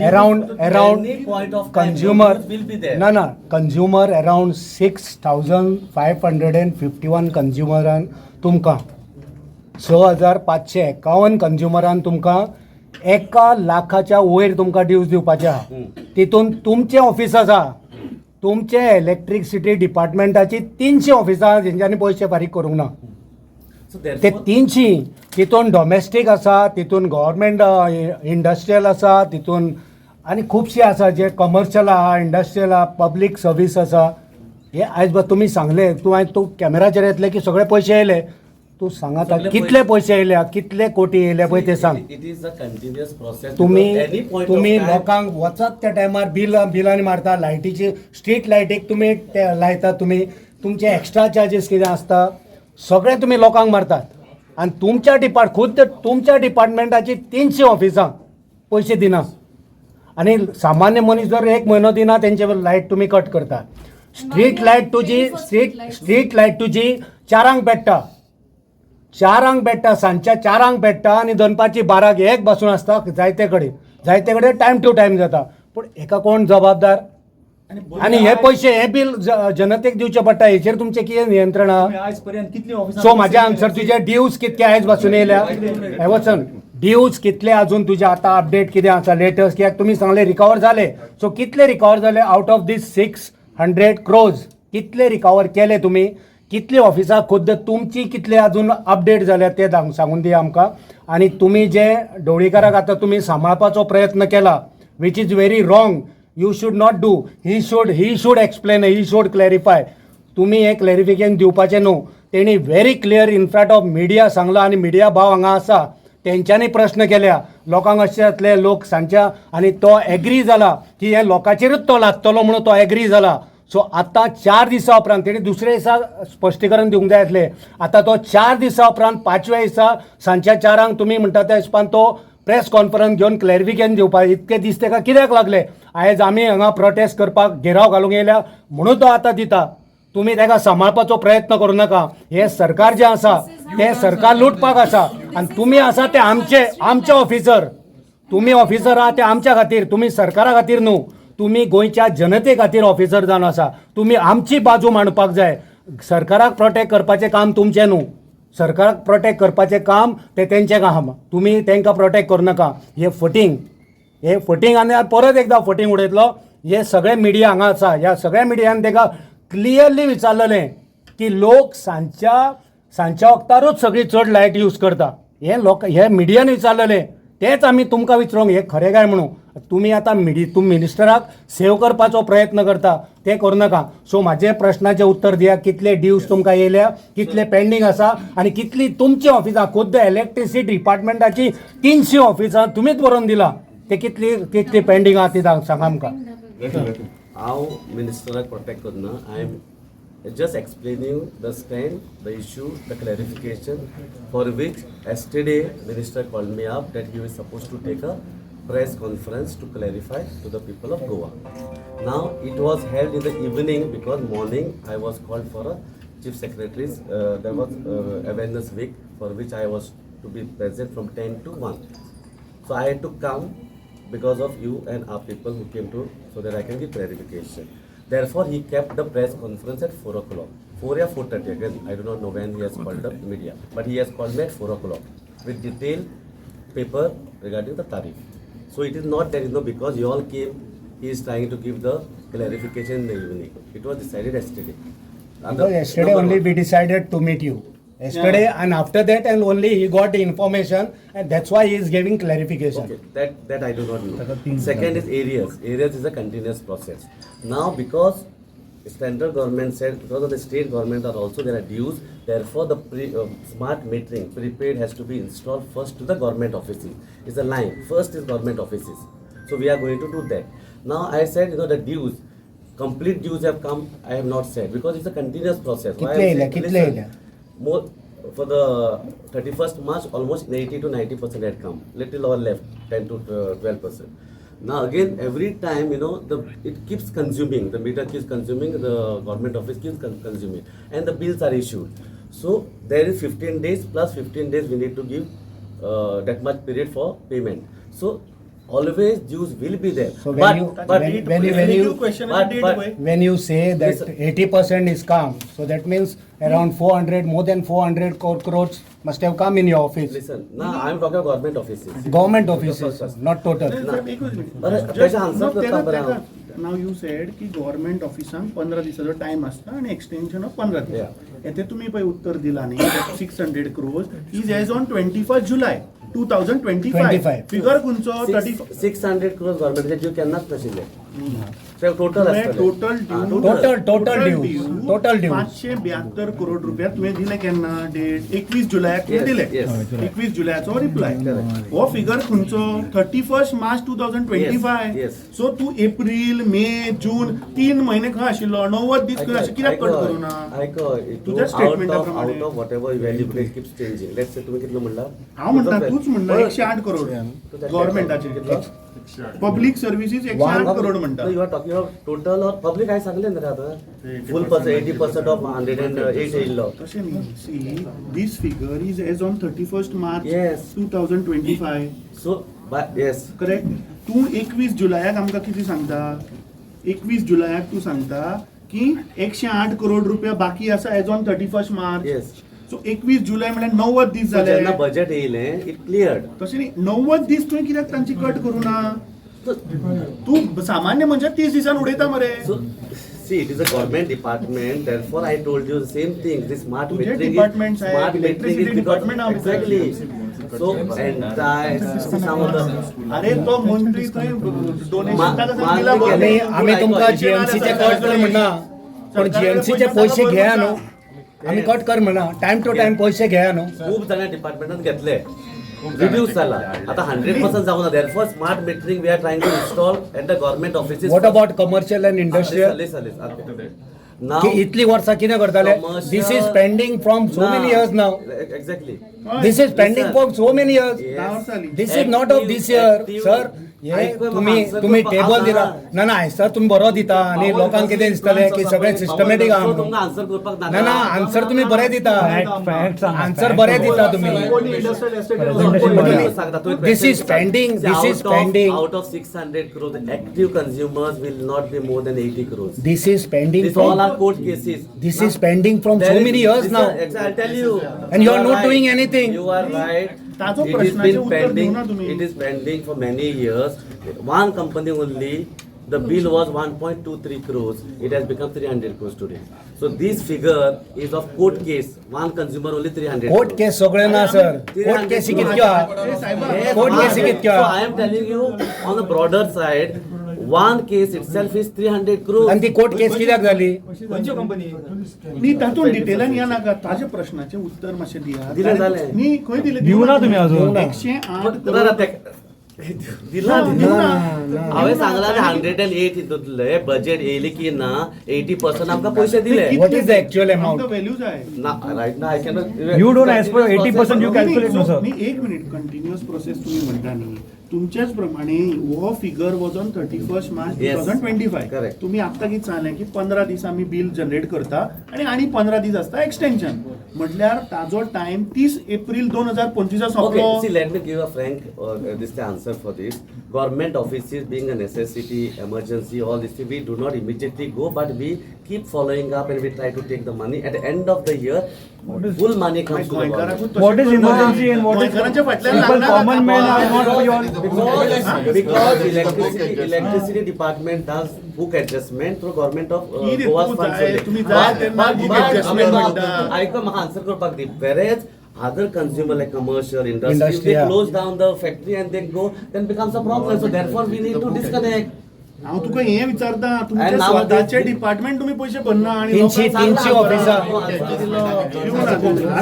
around any point of time, consumer no will be there. no consumer around 6,551 consumeran तुमकां 6,551 कंज्युमरान तुमकां 1,00,000च्या वयर तुमकां dues दिवपाचे आहा. तितून तुमचे ऑफिस आसा, तुमचे इलेक्ट्रिसिटी डिपार्टमेंटाची 300 ऑफिसां जेंच्यांनी पयशे फारीक करूंक ना. So ते therefore, 300 तितून डॉमेस्टीक आसा, तितून गव्हर्मेंट इंडस्ट्रियल आसा, तितून आनी खुबशे आसा जे कमर्शियल आहा, इंडस्ट्रियल आहा, पब्लीक सर्वीस आसा. हे आयज तुमी सांगले, तूं कॅमेराचेर येतले की सगळे पयशे येयले. तूं सांग आतां कितले पयशे येयल्या, कितले कोटी येयले पळय ते सांग. it is a continuous process. तुम्ही because any point of तुम्ही time- लोकांक वचत त्या टायमार बिलांनी मारता, लायटीची स्ट्रीट लायटीक तुमी लायतात, तुमी तुमचे एक्स्ट्रा चार्जीस कितें आसता सगळे तुमी लोकांक मारतात. आनी खुद्द तुमच्या डिपार्टमेंटाची 300 ऑफिसां पयशे दिना. आनी सामान्य मनीस जर 1 म्हयनो दिना तेंचे लायट तुमी कट करता. स्ट्रीट लायट तुजी 4 पेट्टा, 4 सांजच्या 4 पेट्टा आनी दनपारची 12 1 बसून आसता. जायते कडेन टायम टू टायम जाता. पूण हेका कोण जबाबदार? आनी हे पयशे हे बील जनतेक दिवचे पडटा. हेचेर तुमचें कितें नियंत्रण आहा? सो म्हाजे आन्सर, तुजे ड्यूज कितके आयज बसून येयल्या? हे वचन ड्यूज कितले अजून तुजे आतां अपडेट कितें आसा लेटस्ट? कित्याक तुमी सांगले रिकवर जाले. सो कितले रिकवर जाले आउट ऑफ दीस 600 crores? कितले रिकवर केले तुमी? कितली ऑफिसां खुद्द तुमची कितले अजून अपडेट जाल्या ते सांगून दिया आमकां. आनी तुमी जे ढवळीकाराक आतां तुमी सांबाळपाचो प्रयत्न केला, which is very wrong. You should not do. He should explain, he should clarify. तुमी हे क्लॅरिफिकेशन दिवपाचें न्हू. तेणी very clear in front of media सांगला, आनी मिडिया भाव हांगा आसा, तेंच्यांनी प्रश्न केल्या. लोकांक अशें जातले लोक सांच्या, आनी तो एग्री जाला की हे लोकांचेरूच तो लागतलो म्हणून तो एग्री जाला. सो आतां 4 दिसां उपरांत तेणी दुसरे दिसा स्पश्टीकरण दिवंक जाय आसलें. आतां तो 4 दिसां उपरांत 5व्या दिसा सांजच्या 4 तुमी म्हणटा त्या हिशोबान तो प्रेस कॉन्फरन्स घेवन क्लॅरिफिकेशन दिवपाक इतके दीस ताका कित्याक लागले? आयज आमी हांगा प्रोटेस्ट करपाक घेराव घालूंक येयल्या म्हणून तो आतां दिता. तुमी ताका सांबाळपाचो प्रयत्न करूं नाका. हे सरकार जें आसा तें सरकार लुटपाक आसा, आनी तुमी आसा ते आमचे ऑफिसर. तुमी ऑफिसर आहा ते आमच्या खातीर, तुमी सरकारा खातीर न्हू. तुमी गोंयच्या जनते खातीर ऑफिसर जावन आसा. तुमी आमची बाजू मांडपाक जाय. सरकाराक प्रोटेक्ट करपाचें काम तुमचें न्हू. सरकाराक प्रोटेक्ट करपाचें काम ते तेंचें काम. तुमी तांकां प्रोटेक्ट करूं नाका. हे फटींग आनी परत एकदां फटींग उडयतलो. हे सगळे मिडिया हांगा आसा, ह्या सगळ्या मिडियान ताका क्लियरली विचारलेलें की लोक सांजच्या वक्तारूच सगळी चड लायट यूज करता. हे मिडियान विचारलेलें, तेंच आमी तुमकां विचारूंक हे खरें काय म्हणून. तुमी आतां तुमी मिनिस्टराक सेव करपाचो प्रयत्न करता, तें करूं नाका. सो म्हाजे प्रश्नाचें उत्तर दिया. कितले ड्यूज तुमकां येयल्या, कितले पेंडींग आसा, आनी कितली तुमची ऑफिसां खुद्द इलेक्ट्रिसिटी डिपार्टमेंटाची 300 ऑफिसां तुमीच बरोवन दिला. ते कितली पेंडींग आहा ती सांगा आमकां. हांव मिनिस्टराक प्रोटेक्ट करना. I am just explaining the stand, the issue, the clarification, for which yesterday minister called me up that he was supposed to take a press conference to clarify to the people of Goa. Now it was held in the evening because morning I was called for a chief secretary's there was awareness week for which I was to be present from 10 to 1. So I had to come because of you and our people who came to so that I can give clarification. Therefore, he kept the press conference at 4 o'clock. 4 or 4:30 again. I do not know when he has called the media, but he has called me at 4 o'clock with detailed paper regarding the tariff. So it is not that because you all came, he is trying to give the clarification in the evening. It was decided yesterday. Yesterday only we decided to meet you. Yesterday and after that and only he got the information and that's why he is giving clarification. Okay, that I do not know. Second is areas. Areas is a continuous process. Now because central government said because of the state government are also there are dues, therefore the smart metering prepaid has to be installed first to the government offices. It's a line. First is government offices. So we are going to do that. Now I said the dues, complete dues have come. I have not said because it's a continuous process. कितले More for the 31st March, almost 80 to 90% had come. Little or left, 10 to 12%. Now again, every time it keeps consuming. The meter keeps consuming. The government office keeps consuming, and the bills are issued. So there is 15 days plus 15 days we need to give that much period for payment. So always dues will be there. So when you- when you- but When you say that Listen. 80% is come, so that means around 400, more than 400 crores must have come in your office. listen, now I'm talking about government offices. Government offices, not total. त्याचा answer करता बरं हांव. नाव you sed की government ऑफिसांक 15 दिसाचो time आसता आणि extension of 15 दीस येते तुम्ही पळय उत्तर दिला न्ही 600 crores इज एज ऑन 21 जुलै 2025 25. फिगर खंयचो 30 600 crores गव्हर्नमेंटचे ड्यू केन्नाच नाशिल्ले total total Total due. 572 crore रुपया तुवें दिले केन्ना डेट 21 जुलयाक तुवें Yes, दिले yes. 21 जुलयाचो रिप्लाय Correct. हो फिगर खंयचो 31 मार्च Yes, 2025 yes. सो तू एप्रिल मे जून 3 महिने खंय आशिल्लो 90 दीस खंय आशिल्लो कित्याक कट करूं ना तुझ्या statement प्रमाणे. Out of whatever value keeps changing let's say तुम्ही कितलं म्हणला हांव म्हणटा तूच म्हणटा 108 करोड गव्हर्नमेंटाचे पब्लिक सर्व्हिसीस 108 करोड म्हणटा you are talking of total or public हाय सांगले ना रे आता फुल 80% ऑफ 108 येयल्लो तशें न्ही सी दीस figure is as on 31 March Yes. 2025 so yes correct तू 21 जुलयाक आमकां कितें सांगता 21 जुलयाक तू सांगता की 108 करोड रुपया बाकी आसा एज ऑन 31 मार्च येस सो 21 जुलय म्हळ्यार 90 दीस जाले जेन्ना बजेट येयलें इट क्लियर्ड तशें न्ही 90 दीस तुवें कित्याक तांची कट करूं ना तू सामान्य म्हणजे 30 दिसान उडयता मरे So, see, it is a government department. Therefore, I told you the same thing. This smart तुझे metering department is Saheb, smart metering electricity is because department आमचं. exactly. So, entire some of the अरे तो मंत्री थंय donation मा- ताका मा- दिला बरो. आम्ही आम्ही तुमका जीएमसीचे कट कर म्हणा पण जीएमसीचे पैसे घ्या न्हू आम्ही कट कर म्हणा टाइम टू टाइम पैसे घ्या न्हू खूप जणांनी डिपार्टमेंटात घेतले रिड्यूस झाला आता 100% जाऊ ना therefore smart metering we are trying to install at the government offices what about commercial and industrial now की इतली वर्सां कितें करताले this is pending from so many years now exactly this is pending from so many years this is not of this year sir हे तुम्ही table दिला ना ना सर तुम्ही बरो दिता आणि लोकांक कितें दिसतले की सगळे सिस्टमॅटिक आहा म्हणून आन्सर करपाक ना ना आन्सर तुम्ही बरे दिता आन्सर बरे दिता तुम्ही This is pending, this is pending. Out of 600 crores, the active consumers will not be more than 80 crores. This is pending These all from are court cases. this is pending from There so is- many years this now. is- I'll tell you. And you are not right. doing anything. You are right. ताजो It is प्रश्नाचे been उत्तर pending. देऊ ना तुम्ही. It is pending for many years. One company only. The bill was 1.23 crores. It has become 300 crores today. So this figure is of court case. One consumer only 300. Court crores. केस सगळे ना sir 300 court केसी crores. कितक्यो आहा Yes, Court case so कितक्यो I आहा am telling you on the broader side, one case itself is 300 crores. आणि ती court केस कित्याक जाली न्ही तातूंत डिटेलान या नाका ताजे प्रश्नाचे उत्तर मातशें दिया दिलें जालें. न्ही खंय दिलें दिवं ना तुम्ही अजून. 108 ना, ना, दिला दिवं ना. हांवें सांगला 108 हितूंतले बजेट येयली की ना 80% आमकां पयशे दिले What is the actual amount? आमकां व्हॅल्यू जाय ना रायट ना I cannot You don't as per 80% you calculate no sir. न्ही एक मिनिट कंटिन्युअस प्रोसेस तुम्ही म्हणटा न्ही तुमच्याच प्रमाणे हो figure was on 31 March Yes. 2025 Correct. तुम्ही आता कितें सांगलें की 15 दीस आमी बिल जनरेट करता आणि 15 दीस आसता एक्सटेन्शन म्हटल्यार ताजो टाइम 30 एप्रिल 2025 Okay, सोंपलो see, let me give a frank this the answer for this. Government offices being a necessity, emergency, all this, we do not immediately go, but we keep following up and we try to take the money. At the end of the year, full money comes to the government. What is emergency and what is गोंयकारांच्या फाटल्यान people लागना common men are not जाता. beyond. Because electricity department does book adjustment through government of कितें Goa's तूं funds जाय, only. तुम्ही जाय तेन्ना book adjustment म्हणटा. ऐका म्हाका आन्सर करपाक दी. Whereas other consumer like commercial industry, Industry, they yeah. close down the factory and they go, then becomes a problem. So therefore we need to disconnect. हांव तुका हें विचारता तुमचे And now स्वताचे this- department तुम्ही पैसे भरना आणि तीनशे- लोकांक तीनशे सांगता. ऑफिसां. answer दिलो. दिवं ना.